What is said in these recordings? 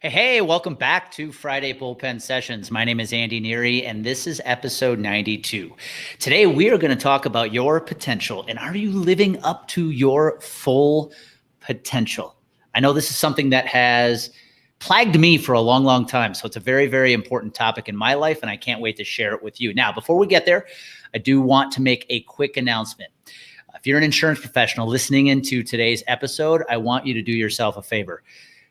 Hey, welcome back to Friday Bullpen Sessions. My name is Andy Neary, and this is episode 92. Today, we are going to talk about your potential, and are you living up to your full potential? I know this is something that has plagued me for a long, long time, so it's a very, very important topic in my life, and I can't wait to share it with you. Now, before we get there, I do want to make a quick announcement. If you're an insurance professional listening into today's episode, I want you to do yourself a favor.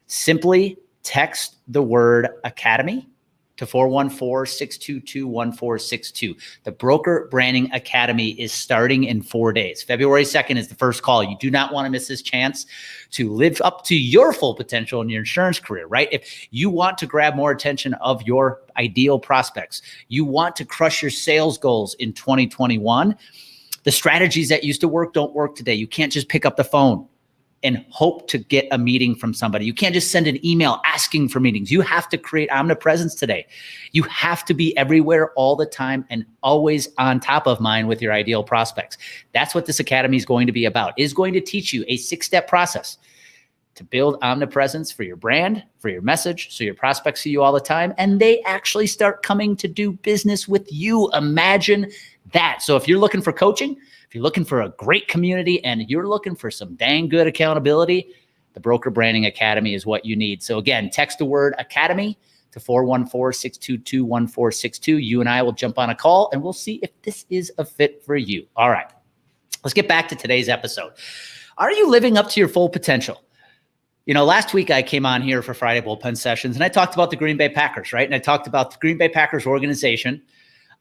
Simply text the word Academy to 414-622-1462. The Broker Branding Academy is starting in 4 days. February 2nd is the first call. You do not want to miss this chance to live up to your full potential in your insurance career, right? If you want to grab more attention of your ideal prospects, you want to crush your sales goals in 2021, the strategies that used to work don't work today. You can't just pick up the phone and hope to get a meeting from somebody. You can't just send an email asking for meetings. You have to create omnipresence today. You have to be everywhere all the time and always on top of mind with your ideal prospects. That's what this academy is going to be about. It is going to teach you a 6-step process to build omnipresence for your brand, for your message, so your prospects see you all the time, and they actually start coming to do business with you. Imagine that. So if you're looking for coaching, if you're looking for a great community, and you're looking for some dang good accountability, the Broker Branding Academy is what you need. So again, text the word Academy to 414-622-1462. You and I will jump on a call, and we'll see if this is a fit for you. All right, let's get back to today's episode. Are you living up to your full potential? You know, last week I came on here for Friday Bullpen Sessions, and I talked about the Green Bay Packers, right? And I talked about the Green Bay Packers organization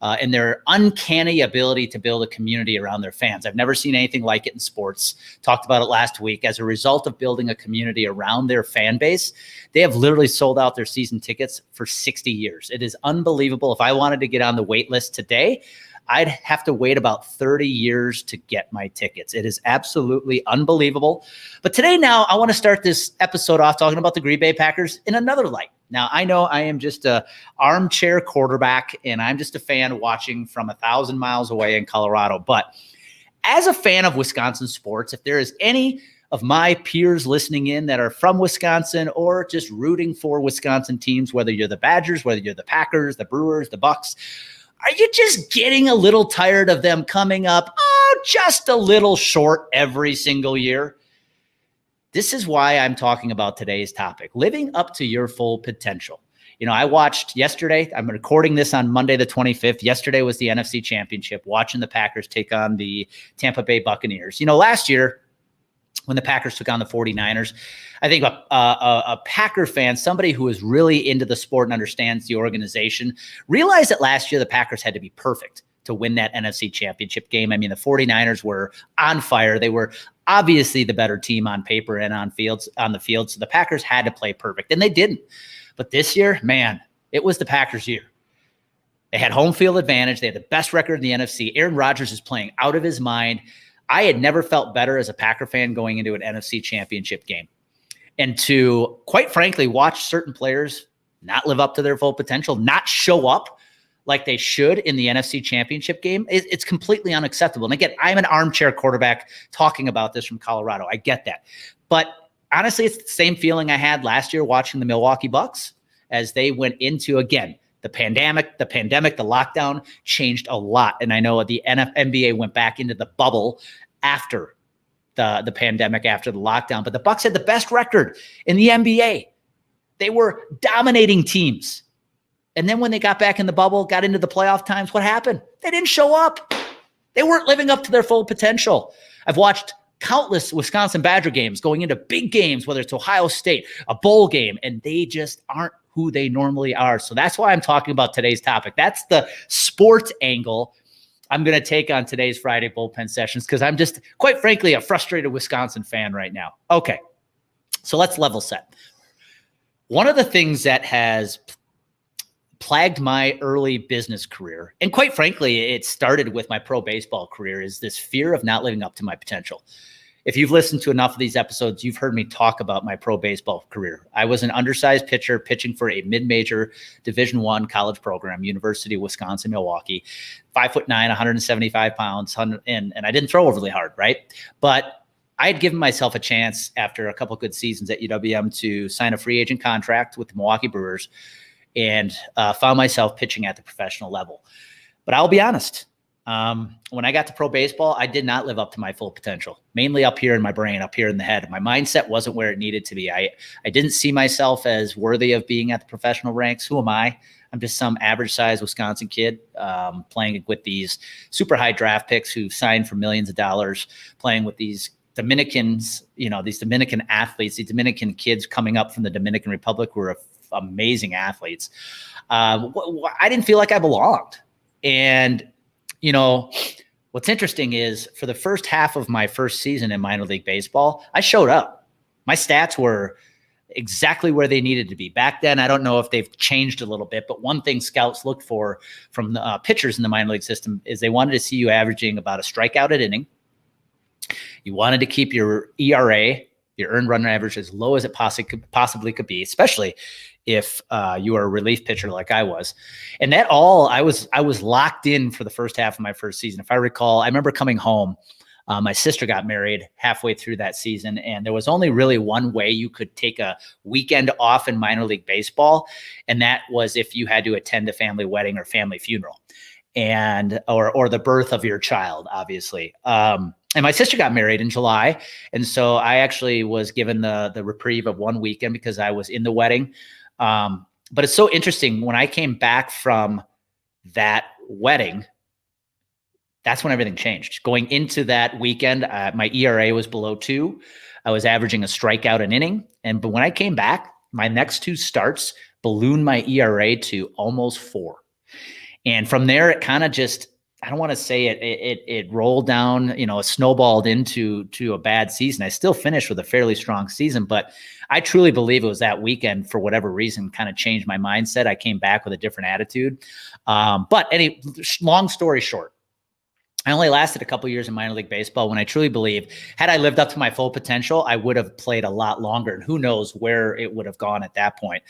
and their uncanny ability to build a community around their fans. I've never seen anything like it in sports. Talked about it last week. As a result of building a community around their fan base, they have literally sold out their season tickets for 60 years. It is unbelievable. If I wanted to get on the wait list today, I'd have to wait about 30 years to get my tickets. It is absolutely unbelievable. But today now, I want to start this episode off talking about the Green Bay Packers in another light. Now, I know I am just an armchair quarterback, and I'm just a fan watching from 1,000 miles away in Colorado. But as a fan of Wisconsin sports, if there is any of my peers listening in that are from Wisconsin or just rooting for Wisconsin teams, whether you're the Badgers, whether you're the Packers, the Brewers, the Bucks, are you just getting a little tired of them coming up just a little short every single year? This is why I'm talking about today's topic, living up to your full potential. You know, I watched yesterday, I'm recording this on Monday the 25th. Yesterday was the NFC Championship, watching the Packers take on the Tampa Bay Buccaneers. You know, last year when the Packers took on the 49ers, I think a Packer fan, somebody who is really into the sport and understands the organization, realized that last year the Packers had to be perfect to win that NFC Championship game. I mean, the 49ers were on fire. They were obviously the better team on paper and on the field. So the Packers had to play perfect, and they didn't. But this year, man, it was the Packers' year. They had home field advantage. They had the best record in the NFC. Aaron Rodgers is playing out of his mind. I had never felt better as a Packer fan going into an NFC Championship game. And to, quite frankly, watch certain players not live up to their full potential, not show up like they should in the NFC Championship game, it's completely unacceptable. And again, I'm an armchair quarterback talking about this from Colorado. I get that. But honestly, it's the same feeling I had last year watching the Milwaukee Bucks as they went into, again, the pandemic, the lockdown changed a lot. And I know the NBA went back into the bubble after the pandemic, after the lockdown. But the Bucks had the best record in the NBA. They were dominating teams. And then when they got back in the bubble, got into the playoff times, what happened? They didn't show up. They weren't living up to their full potential. I've watched countless Wisconsin Badger games going into big games, whether it's Ohio State, a bowl game, and they just aren't who they normally are. So that's why I'm talking about today's topic. That's the sports angle I'm going to take on today's Friday Bullpen Sessions, because I'm just, quite frankly, a frustrated Wisconsin fan right now. Okay, so let's level set. One of the things that has plagued my early business career, and quite frankly, it started with my pro baseball career, is this fear of not living up to my potential. If you've listened to enough of these episodes, you've heard me talk about my pro baseball career. I was an undersized pitcher pitching for a mid-major Division I college program, University of Wisconsin-Milwaukee, 5'9", 175 pounds, and I didn't throw overly hard, right? But I had given myself a chance after a couple of good seasons at UWM to sign a free agent contract with the Milwaukee Brewers, and found myself pitching at the professional level. But I'll be honest, when I got to pro baseball, I did not live up to my full potential, mainly up here in my brain, up here in the head. My mindset wasn't where it needed to be. I didn't see myself as worthy of being at the professional ranks. Who am I? I'm just some average sized Wisconsin kid playing with these super high draft picks who signed for millions of dollars, playing with these Dominicans, these Dominican athletes, these Dominican kids coming up from the Dominican Republic who are amazing athletes. I didn't feel like I belonged. And, what's interesting is for the first half of my first season in minor league baseball, I showed up. My stats were exactly where they needed to be. Back then, I don't know if they've changed a little bit, but one thing scouts looked for from the pitchers in the minor league system is they wanted to see you averaging about a strikeout an inning. You wanted to keep your ERA, your earned run average, as low as it possibly could be, especially if you are a relief pitcher like I was. And that all, I was locked in for the first half of my first season. If I recall, I remember coming home. My sister got married halfway through that season, and there was only really one way you could take a weekend off in minor league baseball, and that was if you had to attend a family wedding or family funeral, and or the birth of your child, obviously. And my sister got married in July, and so I actually was given the reprieve of one weekend because I was in the wedding. But it's so interesting, when I came back from that wedding, that's when everything changed. Going into that weekend, my ERA was below 2. I was averaging a strikeout an inning. But when I came back, my next 2 starts ballooned my ERA to almost 4. And from there, it kind of just, I don't want to say it rolled down, it snowballed into a bad season. I still finished with a fairly strong season, but I truly believe it was that weekend, for whatever reason, kind of changed my mindset. I came back with a different attitude. But long story short, I only lasted a couple years in minor league baseball when I truly believe, had I lived up to my full potential, I would have played a lot longer, and who knows where it would have gone at that point.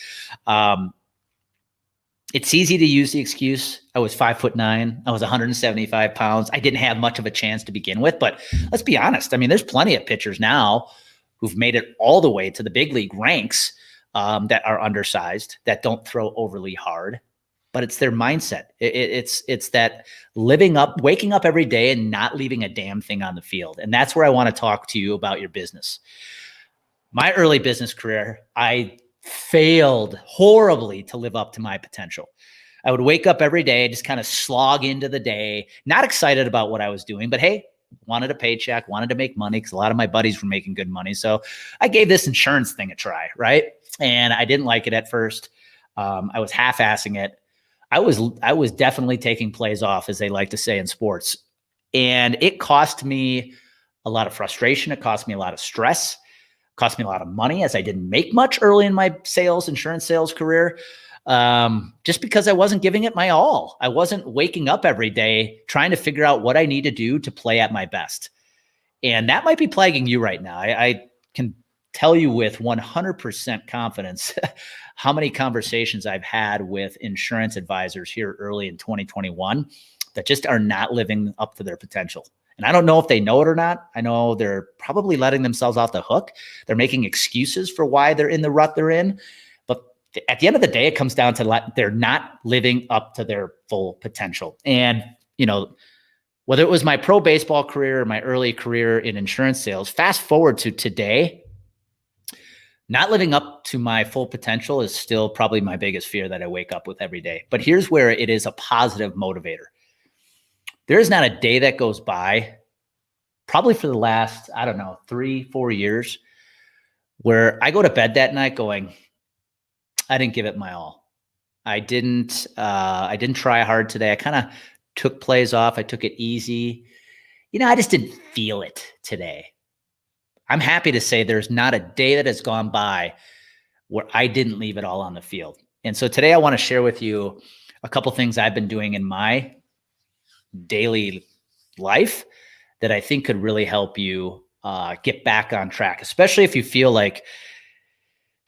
It's easy to use the excuse, I was 5'9", I was 175 pounds. I didn't have much of a chance to begin with, but let's be honest. I mean, there's plenty of pitchers now who've made it all the way to the big league ranks that are undersized, that don't throw overly hard. But it's their mindset. It's that waking up every day and not leaving a damn thing on the field. And that's where I want to talk to you about your business. My early business career, I failed horribly to live up to my potential. I would wake up every day, just kind of slog into the day, not excited about what I was doing, but hey, wanted a paycheck, wanted to make money because a lot of my buddies were making good money. So I gave this insurance thing a try, right? And I didn't like it at first. I was half-assing it. I was definitely taking plays off, as they like to say in sports. And it cost me a lot of frustration. It cost me a lot of stress. It cost me a lot of money, as I didn't make much early in my insurance sales career, just because I wasn't giving it my all. I wasn't waking up every day trying to figure out what I need to do to play at my best. And that might be plaguing you right now. I can tell you with 100% confidence how many conversations I've had with insurance advisors here early in 2021 that just are not living up to their potential. And I don't know if they know it or not. I know they're probably letting themselves off the hook. They're making excuses for why they're in the rut they're in. But at the end of the day, it comes down to they're not living up to their full potential. And, whether it was my pro baseball career or my early career in insurance sales, fast forward to today, not living up to my full potential is still probably my biggest fear that I wake up with every day. But here's where it is a positive motivator. There is not a day that goes by, probably for the last, 3-4 years, where I go to bed that night going, I didn't give it my all. I didn't try hard today. I kind of took plays off. I took it easy. I just didn't feel it today. I'm happy to say there's not a day that has gone by where I didn't leave it all on the field. And so today I want to share with you a couple things I've been doing in my daily life that I think could really help you get back on track, especially if you feel like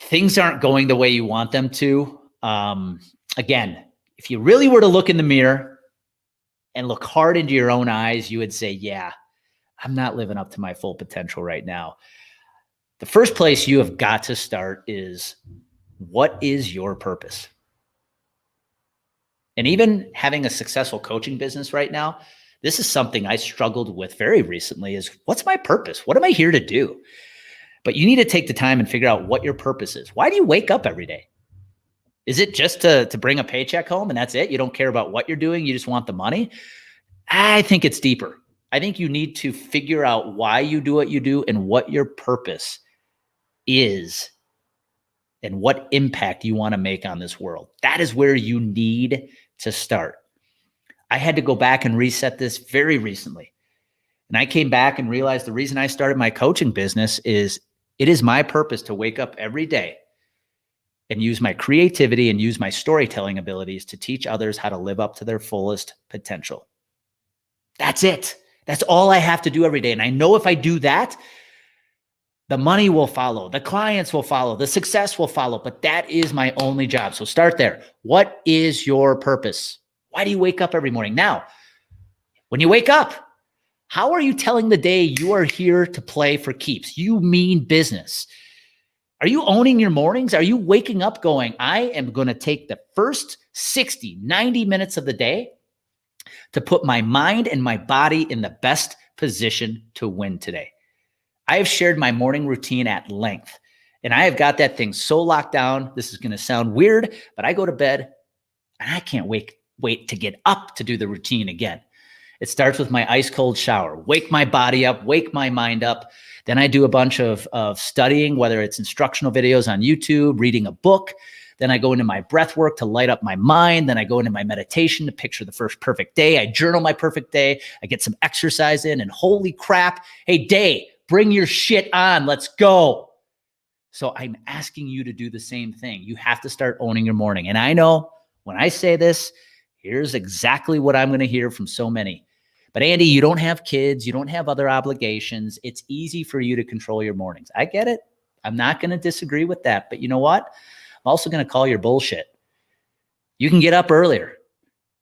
things aren't going the way you want them to. Again, if you really were to look in the mirror and look hard into your own eyes, you would say, yeah, I'm not living up to my full potential right now. The first place you have got to start is, what is your purpose? And even having a successful coaching business right now, this is something I struggled with very recently is, what's my purpose? What am I here to do? But you need to take the time and figure out what your purpose is. Why do you wake up every day? Is it just to bring a paycheck home and that's it? You don't care about what you're doing. You just want the money? I think it's deeper. I think you need to figure out why you do what you do and what your purpose is and what impact you want to make on this world. That is where you need to start. I had to go back and reset this very recently. And I came back and realized the reason I started my coaching business is, it is my purpose to wake up every day and use my creativity and use my storytelling abilities to teach others how to live up to their fullest potential. That's it. That's all I have to do every day. And I know if I do that, the money will follow, the clients will follow, the success will follow, but that is my only job. So start there. What is your purpose? Why do you wake up every morning? Now, when you wake up, how are you telling the day you are here to play for keeps? You mean business. Are you owning your mornings? Are you waking up going, I am going to take the first 60, 90 minutes of the day to put my mind and my body in the best position to win today? I have shared my morning routine at length, and I have got that thing so locked down. This is going to sound weird, but I go to bed and I can't wait to get up to do the routine again. It starts with my ice cold shower, wake my body up, wake my mind up. Then I do a bunch of studying, whether it's instructional videos on YouTube, reading a book. Then I go into my breath work to light up my mind. Then I go into my meditation to picture the first perfect day. I journal my perfect day. I get some exercise in, and holy crap, hey, day, bring your shit on. Let's go. So I'm asking you to do the same thing. You have to start owning your morning. And I know when I say this, here's exactly what I'm going to hear from so many. But Andy, you don't have kids. You don't have other obligations. It's easy for you to control your mornings. I get it. I'm not going to disagree with that. But you know what? I'm also going to call your bullshit. You can get up earlier.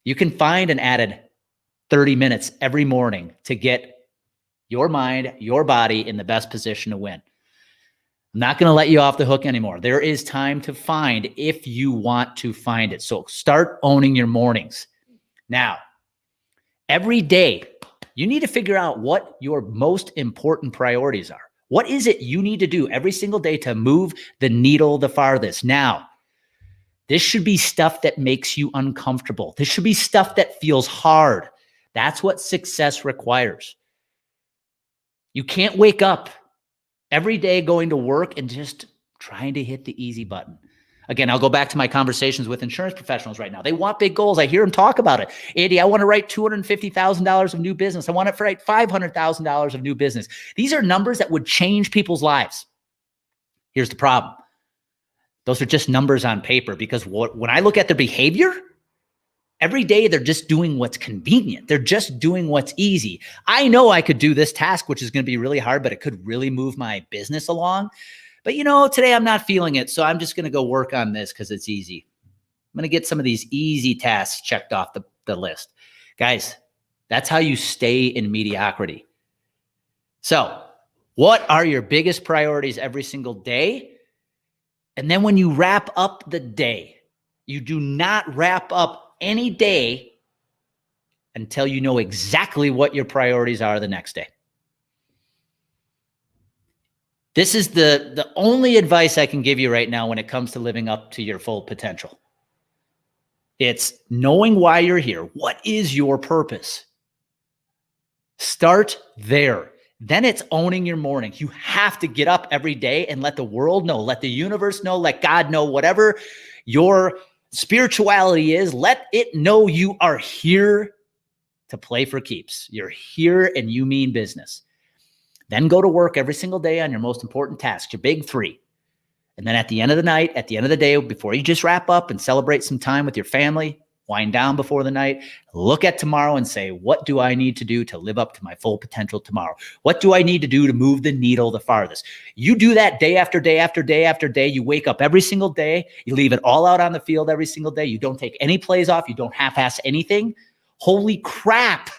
You can find an added 30 minutes every morning to get your mind, your body in the best position to win. I'm not going to let you off the hook anymore. There is time to find if you want to find it. So start owning your mornings. Now, every day, you need to figure out what your most important priorities are. What is it you need to do every single day to move the needle the farthest? Now, this should be stuff that makes you uncomfortable. This should be stuff that feels hard. That's what success requires. You can't wake up every day going to work and just trying to hit the easy button. Again, I'll go back to my conversations with insurance professionals right now. They want big goals. I hear them talk about it. Andy, I want to write $250,000 of new business. I want to write $500,000 of new business. These are numbers that would change people's lives. Here's the problem. Those are just numbers on paper, because when I look at their behavior, every day they're just doing what's convenient. They're just doing what's easy. I know I could do this task, which is going to be really hard, but it could really move my business along. But today I'm not feeling it, so I'm just going to go work on this because it's easy. I'm going to get some of these easy tasks checked off the list. Guys, that's how you stay in mediocrity. So, what are your biggest priorities every single day? And then when you wrap up the day, you do not wrap up any day until you know exactly what your priorities are the next day. This is the only advice I can give you right now when it comes to living up to your full potential. It's knowing why you're here. What is your purpose? Start there. Then it's owning your morning. You have to get up every day and let the world know, let the universe know, let God know, whatever your spirituality is, let it know you are here to play for keeps. You're here and you mean business. Then go to work every single day on your most important tasks, your big three. And then at the end of the night, at the end of the day, before you just wrap up and celebrate some time with your family, wind down before the night, look at tomorrow and say, what do I need to do to live up to my full potential tomorrow? What do I need to do to move the needle the farthest? You do that day after day after day after day. You wake up every single day. You leave it all out on the field every single day. You don't take any plays off. You don't half-ass anything. Holy crap.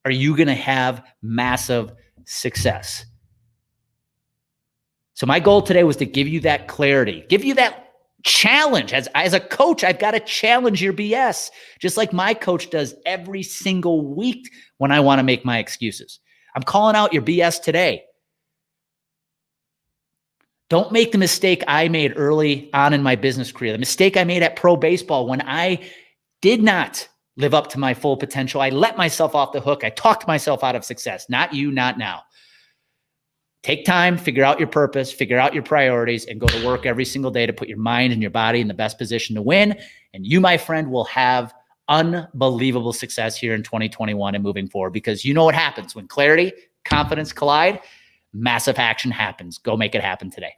are you going to have massive success? So my goal today was to give you that clarity, give you that challenge. As a coach, I've got to challenge your BS, just like my coach does every single week when I want to make my excuses. I'm calling out your BS today. Don't make the mistake I made early on in my business career, the mistake I made at pro baseball when I did not live up to my full potential. I let myself off the hook. I talked myself out of success. Not you, not now. Take time, figure out your purpose, figure out your priorities, and go to work every single day to put your mind and your body in the best position to win. And you, my friend, will have unbelievable success here in 2021 and moving forward, because you know what happens when clarity, confidence collide. Massive action happens. Go make it happen today.